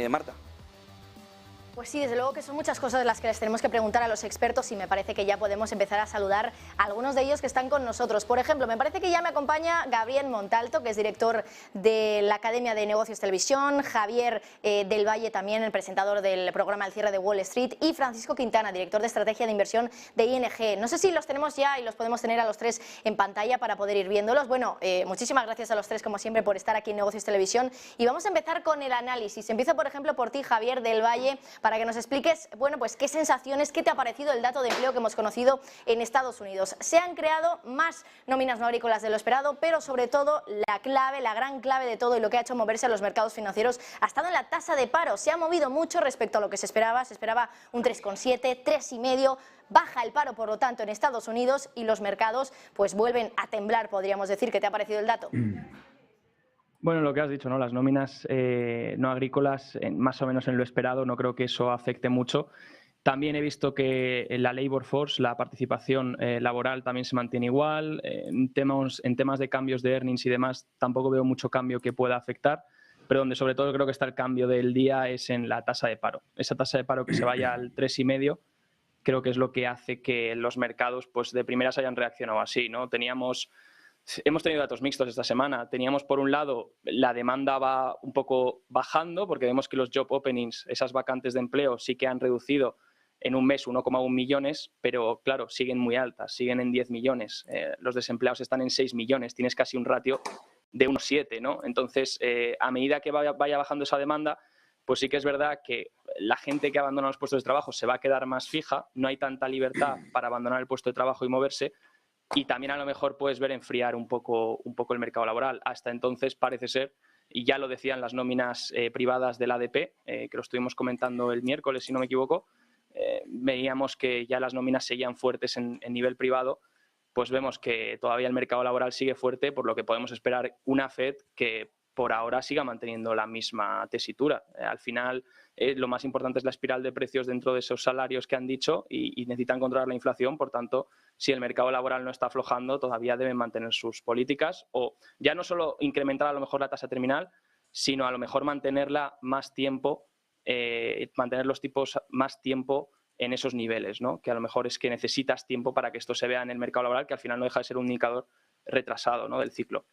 Marta. Pues sí, desde luego que son muchas cosas las que les tenemos que preguntar a los expertos y me parece que ya podemos empezar a saludar a algunos de ellos que están con nosotros. Por ejemplo, me parece que ya me acompaña Gabriel Montalto, que es director de la Academia de Negocios Televisión, Javier del Valle, también el presentador del programa El Cierre de Wall Street, y Francisco Quintana, director de Estrategia de Inversión de ING. No sé si los tenemos ya y los podemos tener a los tres en pantalla para poder ir viéndolos. Bueno, muchísimas gracias a los tres, como siempre, por estar aquí en Negocios Televisión. Y vamos a empezar con el análisis. Empiezo, por ejemplo, por ti, Javier del Valle, para que nos expliques, bueno, pues qué sensaciones, qué te ha parecido el dato de empleo que hemos conocido en Estados Unidos. Se han creado más nóminas no agrícolas de lo esperado, pero sobre todo la clave, la gran clave de todo y lo que ha hecho moverse a los mercados financieros ha estado en la tasa de paro. Se ha movido mucho respecto a lo que se esperaba un 3,7, 3,5. Baja el paro, por lo tanto, en Estados Unidos y los mercados pues vuelven a temblar, podríamos decir. ¿Qué te ha parecido el dato? Bueno, lo que has dicho, ¿no? Las nóminas no agrícolas, más o menos en lo esperado, no creo que eso afecte mucho. También he visto que en la labor force, la participación laboral también se mantiene igual. En temas de cambios de earnings y demás, tampoco veo mucho cambio que pueda afectar, pero donde sobre todo creo que está el cambio del día es en la tasa de paro. Esa tasa de paro que se vaya al 3,5, creo que es lo que hace que los mercados pues de primeras hayan reaccionado así, ¿no? Hemos tenido datos mixtos esta semana. Teníamos, por un lado, la demanda va un poco bajando porque vemos que los job openings, esas vacantes de empleo, sí que han reducido en un mes 1,1 millones, pero claro, siguen muy altas, siguen en 10 millones. Los desempleados están en 6 millones, tienes casi un ratio de 1,7, ¿no? Entonces, a medida que vaya bajando esa demanda, pues sí que es verdad que la gente que abandona los puestos de trabajo se va a quedar más fija, no hay tanta libertad para abandonar el puesto de trabajo y moverse. Y también a lo mejor puedes ver enfriar un poco el mercado laboral. Hasta entonces parece ser, y ya lo decían las nóminas privadas del ADP, que lo estuvimos comentando el miércoles, si no me equivoco, veíamos que ya las nóminas seguían fuertes en nivel privado, pues vemos que todavía el mercado laboral sigue fuerte, por lo que podemos esperar una Fed que por ahora siga manteniendo la misma tesitura. Al final, lo más importante es la espiral de precios dentro de esos salarios que han dicho y necesitan controlar la inflación. Por tanto, si el mercado laboral no está aflojando, todavía deben mantener sus políticas o ya no solo incrementar a lo mejor la tasa terminal, sino a lo mejor mantenerla más tiempo, mantener los tipos más tiempo en esos niveles, ¿no? Que a lo mejor es que necesitas tiempo para que esto se vea en el mercado laboral, que al final no deja de ser un indicador retrasado, ¿no? Del ciclo.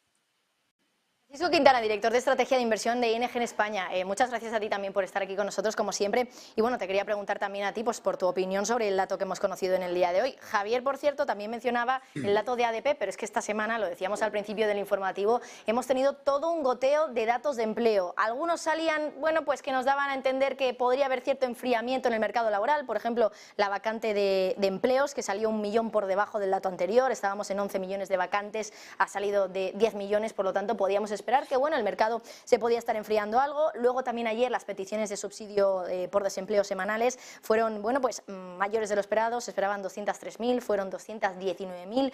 Francisco Quintana, director de Estrategia de Inversión de ING en España. Muchas gracias a ti también por estar aquí con nosotros, como siempre. Y bueno, te quería preguntar también a ti pues, por tu opinión sobre el dato que hemos conocido en el día de hoy. Javier, por cierto, también mencionaba el dato de ADP, pero es que esta semana, lo decíamos al principio del informativo, hemos tenido todo un goteo de datos de empleo. Algunos salían, bueno, pues que nos daban a entender que podría haber cierto enfriamiento en el mercado laboral. Por ejemplo, la vacante de empleos, que salió 1 millón por debajo del dato anterior. Estábamos en 11 millones de vacantes, ha salido de 10 millones, por lo tanto, podíamos esperar que bueno, el mercado se podía estar enfriando algo. Luego también ayer las peticiones de subsidio por desempleo semanales fueron bueno, pues, mayores de lo esperado, se esperaban 203.000, fueron 219.000.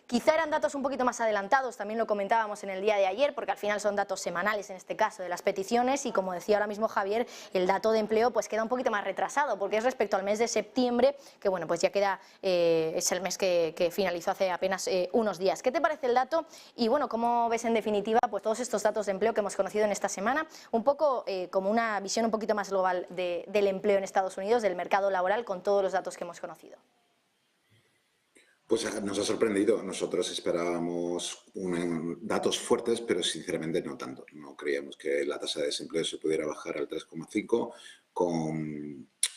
Quizá eran datos un poquito más adelantados, también lo comentábamos en el día de ayer, porque al final son datos semanales en este caso de las peticiones y como decía ahora mismo Javier, el dato de empleo pues queda un poquito más retrasado porque es respecto al mes de septiembre, que bueno, pues ya queda, es el mes que finalizó hace apenas unos días. ¿Qué te parece el dato? Y bueno, ¿cómo ves en definitiva pues todos estos datos de empleo que hemos conocido en esta semana? Un poco como una visión un poquito más global del empleo en Estados Unidos, del mercado laboral, con todos los datos que hemos conocido. Pues nos ha sorprendido. Nosotros esperábamos datos fuertes, pero sinceramente no tanto. No creíamos que la tasa de desempleo se pudiera bajar al 3,5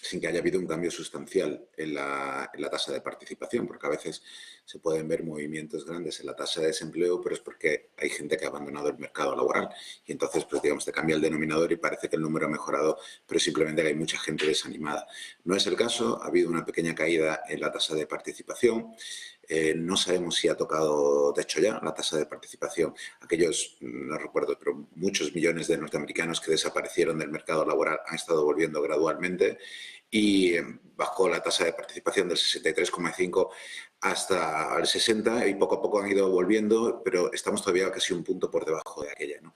sin que haya habido un cambio sustancial en la tasa de participación, porque a veces se pueden ver movimientos grandes en la tasa de desempleo, pero es porque hay gente que ha abandonado el mercado laboral y entonces, pues digamos, te cambia el denominador y parece que el número ha mejorado, pero simplemente que hay mucha gente desanimada. No es el caso, ha habido una pequeña caída en la tasa de participación. No sabemos si ha tocado techo ya la tasa de participación. Aquellos, no recuerdo, pero muchos millones de norteamericanos que desaparecieron del mercado laboral han estado volviendo gradualmente y bajó la tasa de participación del 63,5 hasta el 60 y poco a poco han ido volviendo, pero estamos todavía casi un punto por debajo de aquella, ¿no?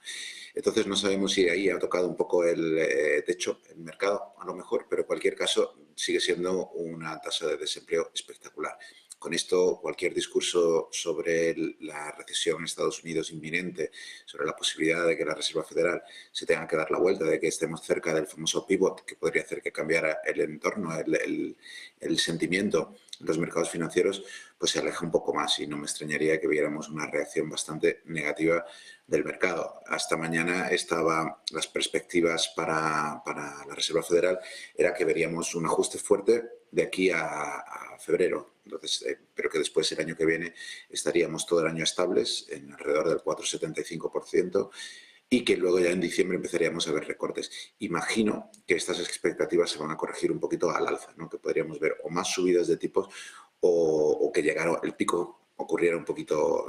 Entonces no sabemos si ahí ha tocado un poco el techo, el mercado a lo mejor, pero en cualquier caso sigue siendo una tasa de desempleo espectacular. Con esto, cualquier discurso sobre la recesión en Estados Unidos inminente, sobre la posibilidad de que la Reserva Federal se tenga que dar la vuelta, de que estemos cerca del famoso pivot, que podría hacer que cambiara el entorno, el sentimiento en los mercados financieros, pues se aleja un poco más y no me extrañaría que viéramos una reacción bastante negativa del mercado. Hasta mañana las perspectivas para la Reserva Federal era que veríamos un ajuste fuerte de aquí a febrero. Entonces, pero que después el año que viene estaríamos todo el año estables en alrededor del 4,75% y que luego ya en diciembre empezaríamos a ver recortes. Imagino que estas expectativas se van a corregir un poquito al alza, ¿no? Que podríamos ver o más subidas de tipos o que llegara el pico, ocurriera un poquito,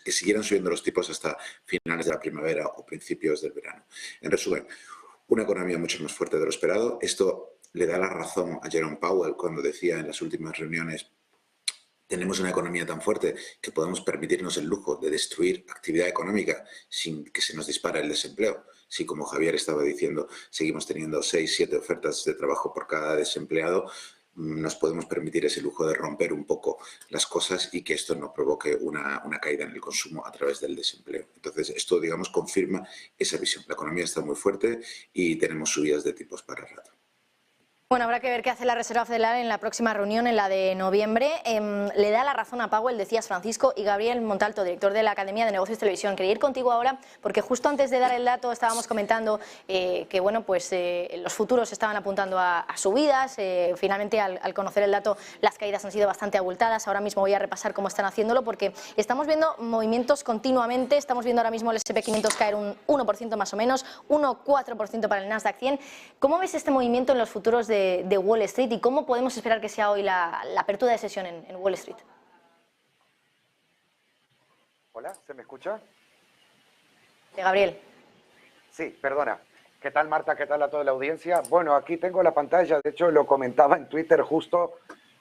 que siguieran subiendo los tipos hasta finales de la primavera o principios del verano. En resumen, una economía mucho más fuerte de lo esperado. Esto le da la razón a Jerome Powell cuando decía en las últimas reuniones: tenemos una economía tan fuerte que podemos permitirnos el lujo de destruir actividad económica sin que se nos dispare el desempleo. Si, como Javier estaba diciendo, seguimos teniendo 6, 7 ofertas de trabajo por cada desempleado, nos podemos permitir ese lujo de romper un poco las cosas y que esto no provoque una caída en el consumo a través del desempleo. Entonces, esto, digamos, confirma esa visión. La economía está muy fuerte y tenemos subidas de tipos para el rato. Bueno, habrá que ver qué hace la Reserva Federal en la próxima reunión, en la de noviembre. Le da la razón a Powell, decías, Francisco, y Gabriel Montalto, director de la Academia de Negocios y Televisión. Quería ir contigo ahora porque justo antes de dar el dato estábamos comentando que bueno, pues, los futuros estaban apuntando a subidas. Finalmente, al conocer el dato, las caídas han sido bastante abultadas. Ahora mismo voy a repasar cómo están haciéndolo porque estamos viendo movimientos continuamente. Estamos viendo ahora mismo el S&P 500 caer un 1% más o menos, 1,4% para el Nasdaq 100. ¿Cómo ves este movimiento en los futuros de Wall Street y cómo podemos esperar que sea hoy la apertura de sesión en Wall Street? Hola, ¿se me escucha? De Gabriel. Sí, perdona. ¿Qué tal, Marta? ¿Qué tal a toda la audiencia? Bueno, aquí tengo la pantalla, de hecho lo comentaba en Twitter justo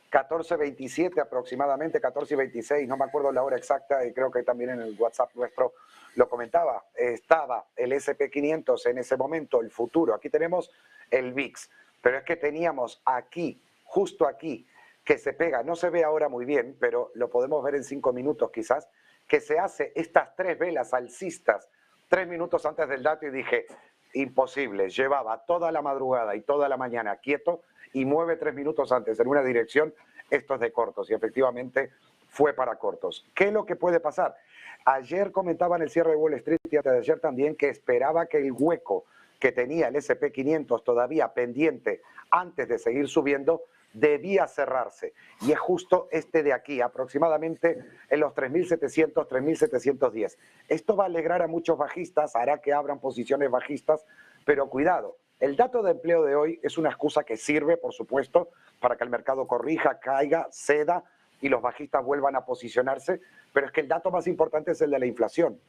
14:27 aproximadamente, 14:26, no me acuerdo la hora exacta y creo que también en el WhatsApp nuestro lo comentaba. Estaba el S&P 500 en ese momento, el futuro, aquí tenemos el VIX. Pero es que teníamos aquí, justo aquí, que se pega, no se ve ahora muy bien, pero lo podemos ver en 5 minutos quizás, que se hace estas 3 velas alcistas 3 minutos antes del dato y dije, imposible, llevaba toda la madrugada y toda la mañana quieto y mueve 3 minutos antes en una dirección, esto es de cortos y efectivamente fue para cortos. ¿Qué es lo que puede pasar? Ayer comentaba en el cierre de Wall Street y antes de ayer también que esperaba que el hueco que tenía el S&P 500 todavía pendiente antes de seguir subiendo, debía cerrarse. Y es justo este de aquí, aproximadamente en los 3.700, 3.710. Esto va a alegrar a muchos bajistas, hará que abran posiciones bajistas, pero cuidado, el dato de empleo de hoy es una excusa que sirve, por supuesto, para que el mercado corrija, caiga, ceda y los bajistas vuelvan a posicionarse, pero es que el dato más importante es el de la inflación.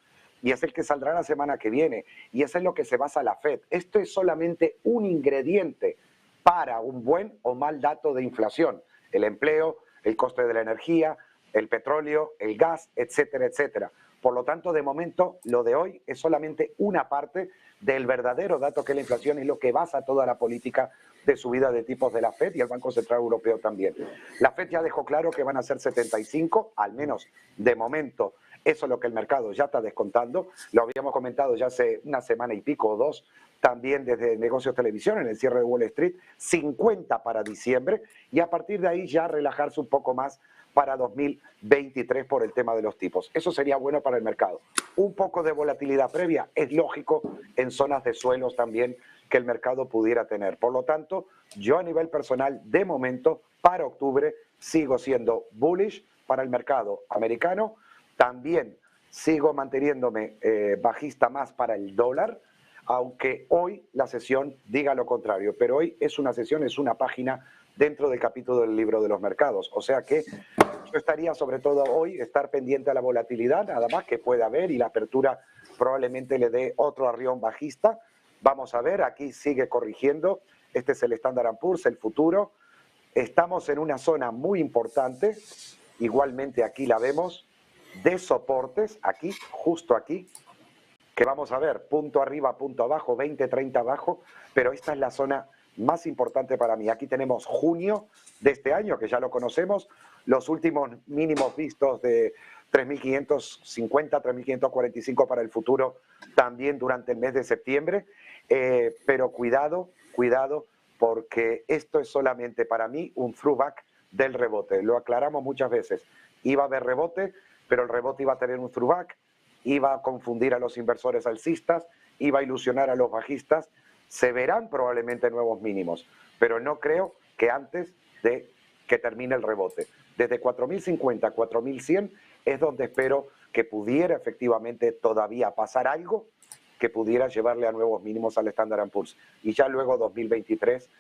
Y es el que saldrá la semana que viene. Y eso es lo que se basa la Fed. Esto es solamente un ingrediente para un buen o mal dato de inflación. El empleo, el coste de la energía, el petróleo, el gas, etcétera, etcétera. Por lo tanto, de momento, lo de hoy es solamente una parte del verdadero dato que es la inflación y lo que basa toda la política de subida de tipos de la Fed y el Banco Central Europeo también. La Fed ya dejó claro que van a ser 75, al menos de momento. Eso es lo que el mercado ya está descontando. Lo habíamos comentado ya hace una semana y pico o 2, también desde Negocios Televisión, en el cierre de Wall Street, 50 para diciembre, y a partir de ahí ya relajarse un poco más para 2023 por el tema de los tipos. Eso sería bueno para el mercado. Un poco de volatilidad previa es lógico en zonas de suelos también que el mercado pudiera tener. Por lo tanto, yo a nivel personal, de momento, para octubre, sigo siendo bullish para el mercado americano. También sigo manteniéndome bajista más para el dólar, aunque hoy la sesión diga lo contrario. Pero hoy es una sesión, es una página dentro del capítulo del libro de los mercados. O sea que yo estaría sobre todo hoy estar pendiente a la volatilidad, nada más que pueda haber, y la apertura probablemente le dé otro arrión bajista. Vamos a ver, aquí sigue corrigiendo. Este es el Standard & Poor's, el futuro. Estamos en una zona muy importante, igualmente aquí la vemos, de soportes, aquí, justo aquí, que vamos a ver, punto arriba, punto abajo, 20, 30 abajo, pero esta es la zona más importante para mí. Aquí tenemos junio de este año, que ya lo conocemos, los últimos mínimos vistos de 3.550, 3.545 para el futuro también durante el mes de septiembre. Pero cuidado, porque esto es solamente para mí un throwback del rebote. Lo aclaramos muchas veces. Iba a haber rebote, pero el rebote iba a tener un throwback, iba a confundir a los inversores alcistas, iba a ilusionar a los bajistas. Se verán probablemente nuevos mínimos, pero no creo que antes de que termine el rebote. Desde 4.050 a 4.100 es donde espero que pudiera efectivamente todavía pasar algo que pudiera llevarle a nuevos mínimos al Standard & Poor's. Y ya luego 2023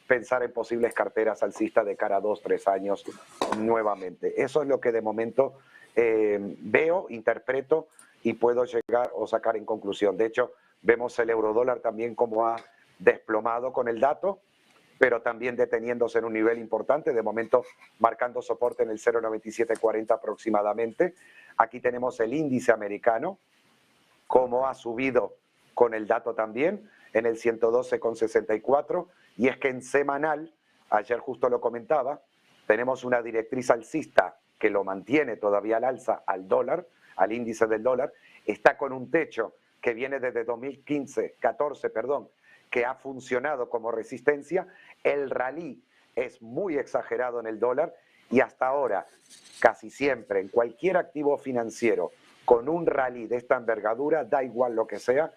pensar en posibles carteras alcistas de cara a 2-3 años nuevamente. Eso es lo que de momento veo, interpreto y puedo llegar o sacar en conclusión. De hecho, vemos el eurodólar también como ha desplomado con el dato, pero también deteniéndose en un nivel importante, de momento marcando soporte en el 0,9740 aproximadamente. Aquí tenemos el índice americano, como ha subido con el dato también, en el 112,64, y es que en semanal, ayer justo lo comentaba, tenemos una directriz alcista que lo mantiene todavía al alza al dólar, al índice del dólar, está con un techo que viene desde 2014, que ha funcionado como resistencia. El rally es muy exagerado en el dólar y hasta ahora, casi siempre, en cualquier activo financiero, con un rally de esta envergadura, da igual lo que sea,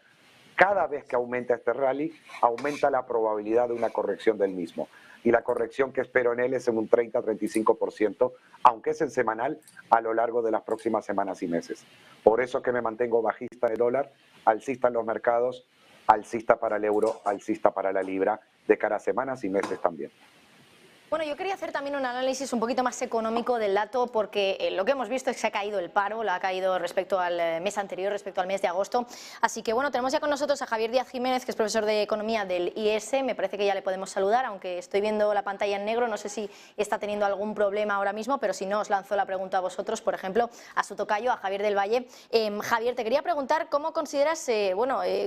cada vez que aumenta este rally, aumenta la probabilidad de una corrección del mismo. Y la corrección que espero en él es en un 30-35%, aunque es en semanal, a lo largo de las próximas semanas y meses. Por eso que me mantengo bajista de dólar, alcista en los mercados, alcista para el euro, alcista para la libra, de cara a semanas y meses también. Bueno, yo quería hacer también un análisis un poquito más económico del dato, porque lo que hemos visto es que se ha caído el paro, lo ha caído respecto al mes anterior, respecto al mes de agosto. Así que bueno, tenemos ya con nosotros a Javier Díaz Jiménez, que es profesor de Economía del IES. Me parece que ya le podemos saludar, aunque estoy viendo la pantalla en negro, no sé si está teniendo algún problema ahora mismo, pero si no, os lanzo la pregunta a vosotros, por ejemplo, a su tocayo, a Javier del Valle. Javier, te quería preguntar cómo consideras,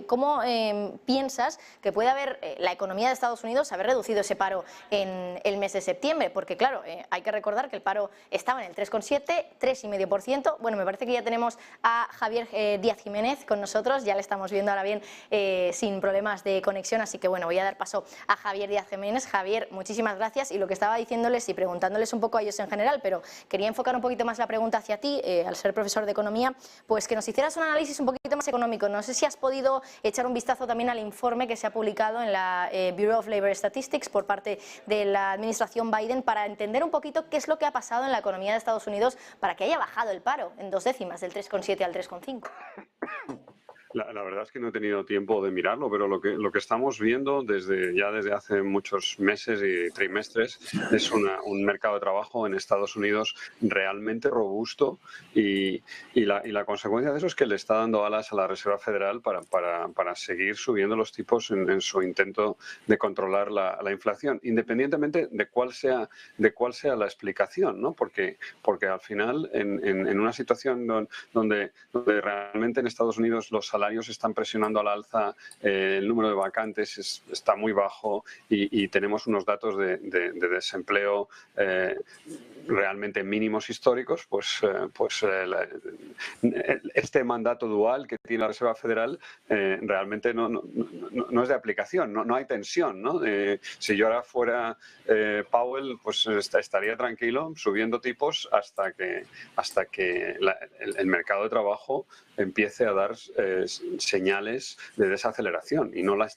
cómo piensas que puede haber la economía de Estados Unidos haber reducido ese paro en el mes de septiembre, porque claro, hay que recordar que el paro estaba en el 3,7, 3,5%. Bueno, me parece que ya tenemos a Javier Díaz Jiménez con nosotros, ya le estamos viendo ahora bien sin problemas de conexión, así que bueno, voy a dar paso a Javier Díaz Jiménez. Javier, muchísimas gracias, y lo que estaba diciéndoles y preguntándoles un poco a ellos en general, pero quería enfocar un poquito más la pregunta hacia ti, al ser profesor de Economía, pues que nos hicieras un análisis un poquito más económico. No sé si has podido echar un vistazo también al informe que se ha publicado en la Bureau of Labor Statistics por parte de la administración Biden, para entender un poquito qué es lo que ha pasado en la economía de Estados Unidos para que haya bajado el paro en 2 décimas, del 3,7 al 3,5. La verdad es que no he tenido tiempo de mirarlo, pero lo que estamos viendo desde hace muchos meses y trimestres es un mercado de trabajo en Estados Unidos realmente robusto, y la consecuencia de eso es que le está dando alas a la Reserva Federal para seguir subiendo los tipos en su intento de controlar la inflación, independientemente de cuál sea la explicación, ¿no? Porque al final en una situación donde realmente en Estados Unidos los salarios están presionando al alza, el número de vacantes está muy bajo y tenemos unos datos de desempleo realmente mínimos históricos, este mandato dual que tiene la Reserva Federal realmente no es de aplicación, no hay tensión, ¿no? Si yo ahora fuera Powell, pues estaría tranquilo subiendo tipos hasta que el mercado de trabajo empiece a dar señales de desaceleración, y no las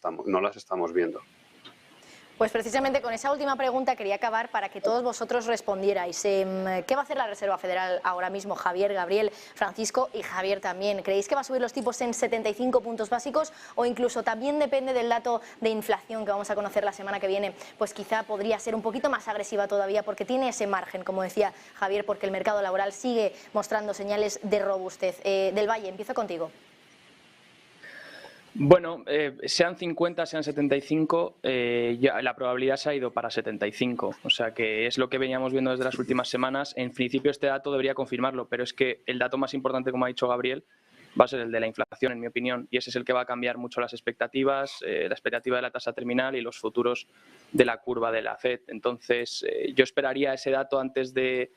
estamos viendo. Pues precisamente con esa última pregunta quería acabar para que todos vosotros respondierais. ¿Qué va a hacer la Reserva Federal ahora mismo? Javier, Gabriel, Francisco y Javier también. ¿Creéis que va a subir los tipos en 75 puntos básicos, o incluso también depende del dato de inflación que vamos a conocer la semana que viene? Pues quizá podría ser un poquito más agresiva todavía, porque tiene ese margen, como decía Javier, porque el mercado laboral sigue mostrando señales de robustez. Del Valle, empiezo contigo. Bueno, sean 50, sean 75, ya la probabilidad se ha ido para 75. O sea que es lo que veníamos viendo desde las últimas semanas. En principio este dato debería confirmarlo, pero es que el dato más importante, como ha dicho Gabriel, va a ser el de la inflación, en mi opinión, y ese es el que va a cambiar mucho las expectativas, la expectativa de la tasa terminal y los futuros de la curva de la Fed. Entonces, yo esperaría ese dato antes de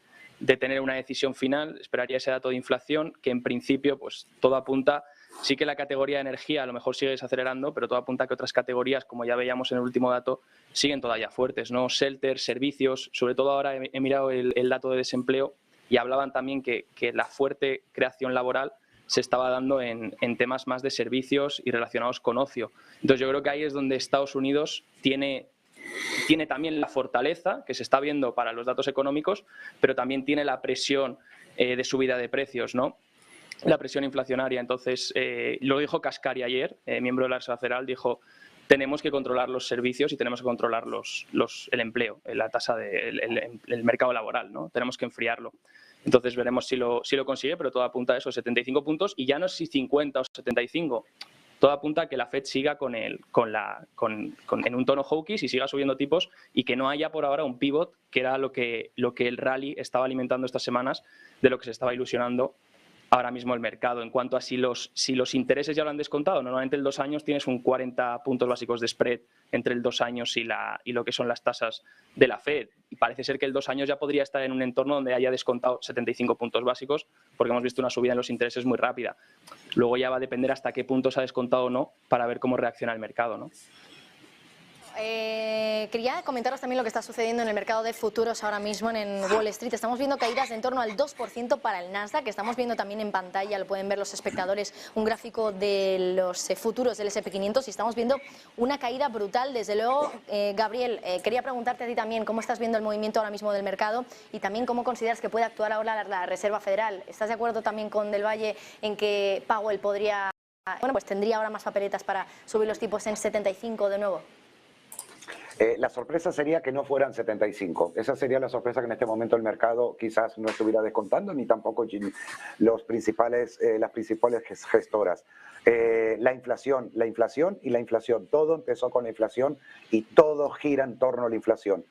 tener una decisión final, esperaría ese dato de inflación, que en principio pues todo apunta, sí que la categoría de energía a lo mejor sigue desacelerando, pero todo apunta a que otras categorías, como ya veíamos en el último dato, siguen todavía fuertes, ¿no? Shelter, servicios, sobre todo ahora he mirado el dato de desempleo y hablaban también que la fuerte creación laboral se estaba dando en temas más de servicios y relacionados con ocio. Entonces yo creo que ahí es donde Estados Unidos tiene también la fortaleza que se está viendo para los datos económicos, pero también tiene la presión de subida de precios, ¿no? La presión inflacionaria. Entonces, lo dijo Kashkari ayer, miembro de la Reserva Federal, dijo: tenemos que controlar los servicios y tenemos que controlar el empleo, la tasa el mercado laboral, ¿no? Tenemos que enfriarlo. Entonces veremos si lo consigue, pero todo apunta a eso, 75 puntos, y ya no es si 50 o 75. Todo apunta a que la Fed siga en un tono hawkish y siga subiendo tipos y que no haya por ahora un pivot, que era lo que el rally estaba alimentando estas semanas, de lo que se estaba ilusionando ahora mismo el mercado. En cuanto a si los intereses ya lo han descontado, normalmente el 2 años tienes un 40 puntos básicos de spread entre el 2 años y lo que son las tasas de la Fed. Y parece ser que el 2 años ya podría estar en un entorno donde haya descontado 75 puntos básicos, porque hemos visto una subida en los intereses muy rápida. Luego ya va a depender hasta qué punto se ha descontado o no, para ver cómo reacciona el mercado, ¿no? Quería comentaros también lo que está sucediendo en el mercado de futuros ahora mismo en Wall Street. Estamos viendo caídas de en torno al 2% para el Nasdaq. Estamos viendo también en pantalla, lo pueden ver los espectadores, un gráfico de los futuros del S&P 500 y estamos viendo una caída brutal. Desde luego, Gabriel, quería preguntarte a ti también cómo estás viendo el movimiento ahora mismo del mercado y también cómo consideras que puede actuar ahora la Reserva Federal. ¿Estás de acuerdo también con Del Valle en que Powell podría, pues tendría ahora más papeletas para subir los tipos en 75 de nuevo? La sorpresa sería que no fueran 75. Esa sería la sorpresa que en este momento el mercado quizás no estuviera descontando, ni tampoco las principales gestoras. La inflación y la inflación. Todo empezó con la inflación y todo gira en torno a la inflación.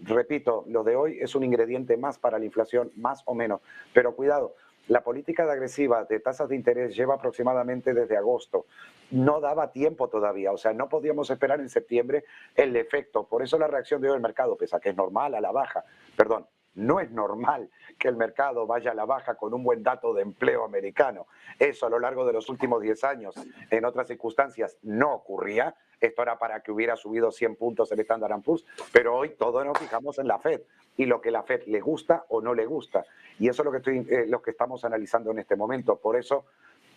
Repito, lo de hoy es un ingrediente más para la inflación, más o menos. Pero cuidado, la política agresiva de tasas de interés lleva aproximadamente desde agosto. No daba tiempo todavía, o sea, no podíamos esperar en septiembre el efecto. Por eso la reacción de hoy del mercado, pese a que es normal a la baja, perdón, no es normal que el mercado vaya a la baja con un buen dato de empleo americano. Eso a lo largo de los últimos 10 años, en otras circunstancias, no ocurría. Esto era para que hubiera subido 100 puntos el Standard & Poor's, pero hoy todos nos fijamos en la Fed y lo que la Fed le gusta o no le gusta. Y eso es lo que estamos analizando en este momento. Por eso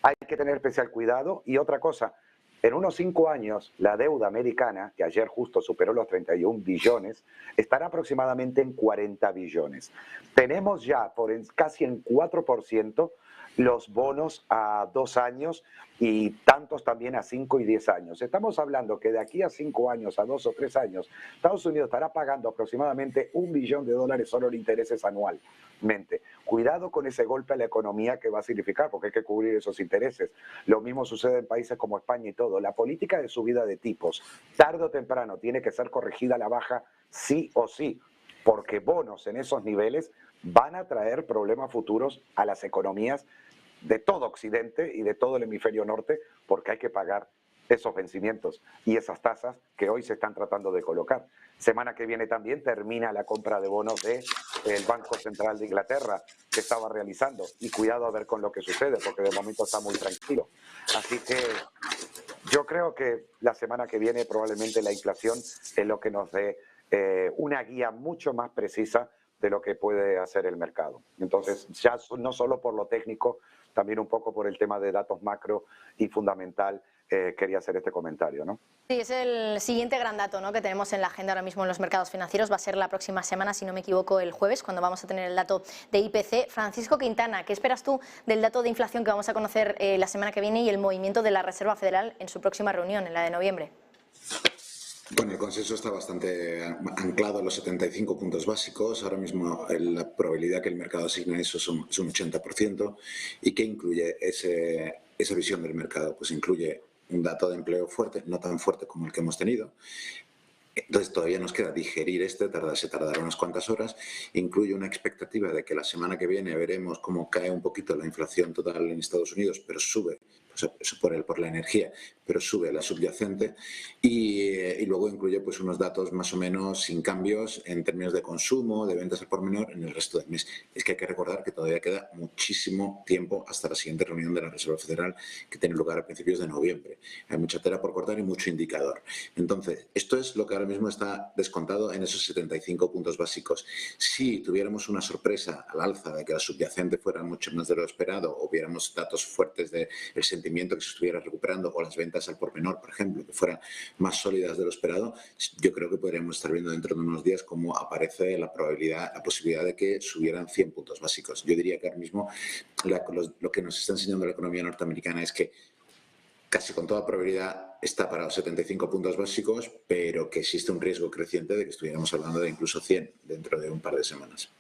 hay que tener especial cuidado. Y otra cosa, en unos 5 años, la deuda americana, que ayer justo superó los 31 billones, estará aproximadamente en 40 billones. Tenemos ya casi en 4% los bonos a 2 años y tantos también a 5 y 10 años. Estamos hablando que de aquí a 5 años, a 2 o 3 años, Estados Unidos estará pagando aproximadamente $1 billón solo en intereses anualmente. Cuidado con ese golpe a la economía que va a significar, porque hay que cubrir esos intereses. Lo mismo sucede en países como España y todo. La política de subida de tipos, tarde o temprano, tiene que ser corregida a la baja sí o sí, porque bonos en esos niveles van a traer problemas futuros a las economías de todo Occidente y de todo el hemisferio norte, porque hay que pagar esos vencimientos y esas tasas que hoy se están tratando de colocar. Semana que viene también termina la compra de bonos del Banco Central de Inglaterra que estaba realizando. Y cuidado a ver con lo que sucede, porque de momento está muy tranquilo. Así que yo creo que la semana que viene probablemente la inflación es lo que nos dé una guía mucho más precisa de lo que puede hacer el mercado. Entonces, ya no solo por lo técnico, también un poco por el tema de datos macro y fundamental, quería hacer este comentario, ¿no? Sí, es el siguiente gran dato, ¿no?, que tenemos en la agenda ahora mismo en los mercados financieros. Va a ser la próxima semana, si no me equivoco, el jueves, cuando vamos a tener el dato de IPC. Francisco Quintana, ¿qué esperas tú del dato de inflación que vamos a conocer la semana que viene y el movimiento de la Reserva Federal en su próxima reunión, en la de noviembre? Bueno, el consenso está bastante anclado a los 75 puntos básicos. Ahora mismo la probabilidad que el mercado asigne a eso es un 80%. ¿Y qué incluye esa visión del mercado? Pues incluye un dato de empleo fuerte, no tan fuerte como el que hemos tenido, Entonces todavía nos queda digerir se tardará unas cuantas horas. Incluye una expectativa de que la semana que viene veremos cómo cae un poquito la inflación total en Estados Unidos, pero sube, pues, por la energía, pero sube la subyacente. Y luego incluye pues unos datos más o menos sin cambios en términos de consumo, de ventas al por menor en el resto del mes. Es que hay que recordar que todavía queda muchísimo tiempo hasta la siguiente reunión de la Reserva Federal, que tiene lugar a principios de noviembre. Hay mucha tela por cortar y mucho indicador. Entonces, esto es lo que ahora mismo está descontado en esos 75 puntos básicos. Si tuviéramos una sorpresa al alza de que la subyacente fuera mucho más de lo esperado, o viéramos datos fuertes del sentimiento que se estuviera recuperando, o las ventas al por menor, por ejemplo, que fueran más sólidas de lo esperado, yo creo que podríamos estar viendo dentro de unos días cómo aparece la posibilidad de que subieran 100 puntos básicos. Yo diría que ahora mismo lo que nos está enseñando la economía norteamericana es que casi con toda probabilidad está para los 75 puntos básicos, pero que existe un riesgo creciente de que estuviéramos hablando de incluso 100 dentro de un par de semanas.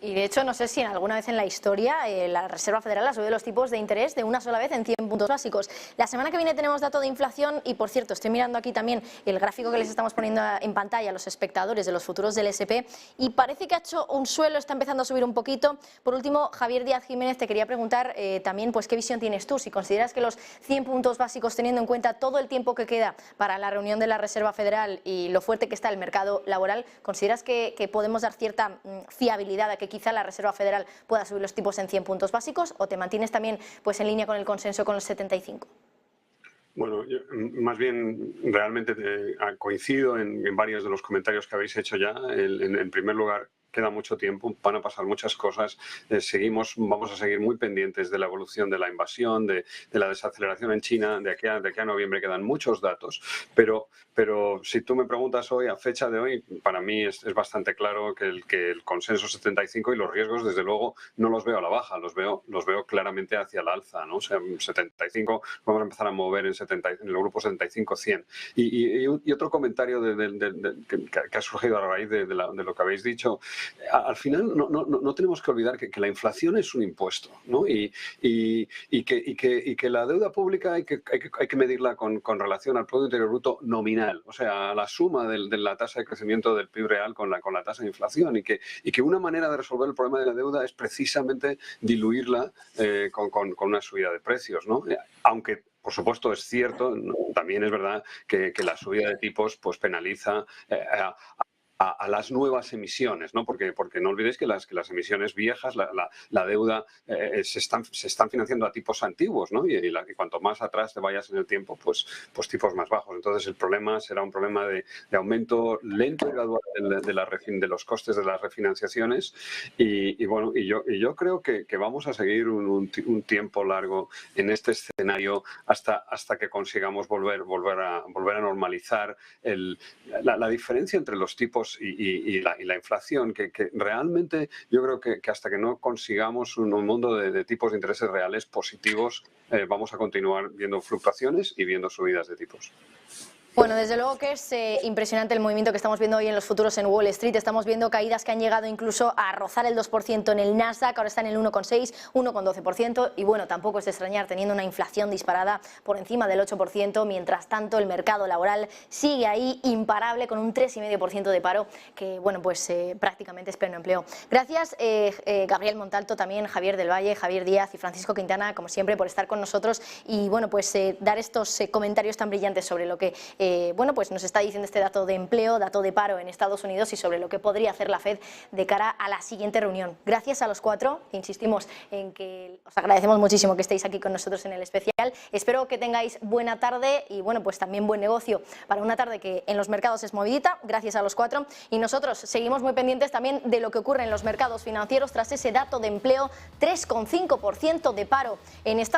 Y de hecho, no sé si alguna vez en la historia la Reserva Federal ha subido los tipos de interés de una sola vez en 100 puntos básicos. La semana que viene tenemos dato de inflación y, por cierto, estoy mirando aquí también el gráfico que les estamos poniendo en pantalla a los espectadores de los futuros del SP y parece que ha hecho un suelo, está empezando a subir un poquito. Por último, Javier Díaz Jiménez, te quería preguntar también pues qué visión tienes tú, si consideras que los 100 puntos básicos, teniendo en cuenta todo el tiempo que queda para la reunión de la Reserva Federal y lo fuerte que está el mercado laboral, ¿consideras que podemos dar cierta fiabilidad a que quizá la Reserva Federal pueda subir los tipos en 100 puntos básicos o te mantienes también pues en línea con el consenso con los 75? Bueno, yo, más bien realmente coincido en varios de los comentarios que habéis hecho ya. En primer lugar, queda mucho tiempo, van a pasar muchas cosas, vamos a seguir muy pendientes de la evolución de la invasión, de la desaceleración en China, de aquí a noviembre quedan muchos datos, pero si tú me preguntas hoy, a fecha de hoy, para mí es bastante claro que el consenso 75 y los riesgos, desde luego, no los veo a la baja, los veo claramente hacia la alza, ¿no? O sea, 75, vamos a empezar a mover en el grupo 75-100. Y otro comentario que ha surgido a raíz de lo que habéis dicho. Al final no tenemos que olvidar que la inflación es un impuesto, ¿no? y que la deuda pública hay que medirla con relación al Producto Interior Bruto nominal, o sea, la suma de la tasa de crecimiento del PIB real con la tasa de inflación y que una manera de resolver el problema de la deuda es precisamente diluirla con una subida de precios, ¿no? Aunque por supuesto es cierto, también es verdad que la subida de tipos pues penaliza a las nuevas emisiones, ¿no? Porque no olvidéis que las emisiones viejas, la deuda, se están financiando a tipos antiguos, ¿no? Y cuanto más atrás te vayas en el tiempo, pues tipos más bajos. Entonces el problema será un problema de aumento lento y gradual de los costes de las refinanciaciones y yo creo que vamos a seguir un tiempo largo en este escenario hasta que consigamos volver a normalizar la diferencia entre los tipos y la inflación, que realmente yo creo que hasta que no consigamos un mundo de tipos de intereses reales positivos, vamos a continuar viendo fluctuaciones y viendo subidas de tipos. Bueno, desde luego que es impresionante el movimiento que estamos viendo hoy en los futuros en Wall Street. Estamos viendo caídas que han llegado incluso a rozar el 2% en el Nasdaq, ahora está en el 1,6%, 1,12%. Y bueno, tampoco es de extrañar teniendo una inflación disparada por encima del 8%. Mientras tanto, el mercado laboral sigue ahí imparable con un 3,5% de paro, que bueno, pues prácticamente es pleno empleo. Gracias Gabriel Montalto, también Javier del Valle, Javier Díaz y Francisco Quintana, como siempre, por estar con nosotros y bueno, pues dar estos comentarios tan brillantes sobre lo que bueno, pues nos está diciendo este dato de empleo, dato de paro en Estados Unidos y sobre lo que podría hacer la FED de cara a la siguiente reunión. Gracias a los cuatro, insistimos en que os agradecemos muchísimo que estéis aquí con nosotros en el especial. Espero que tengáis buena tarde y bueno, pues también buen negocio para una tarde que en los mercados es movidita, gracias a los cuatro. Y nosotros seguimos muy pendientes también de lo que ocurre en los mercados financieros tras ese dato de empleo, 3,5% de paro en Estados Unidos.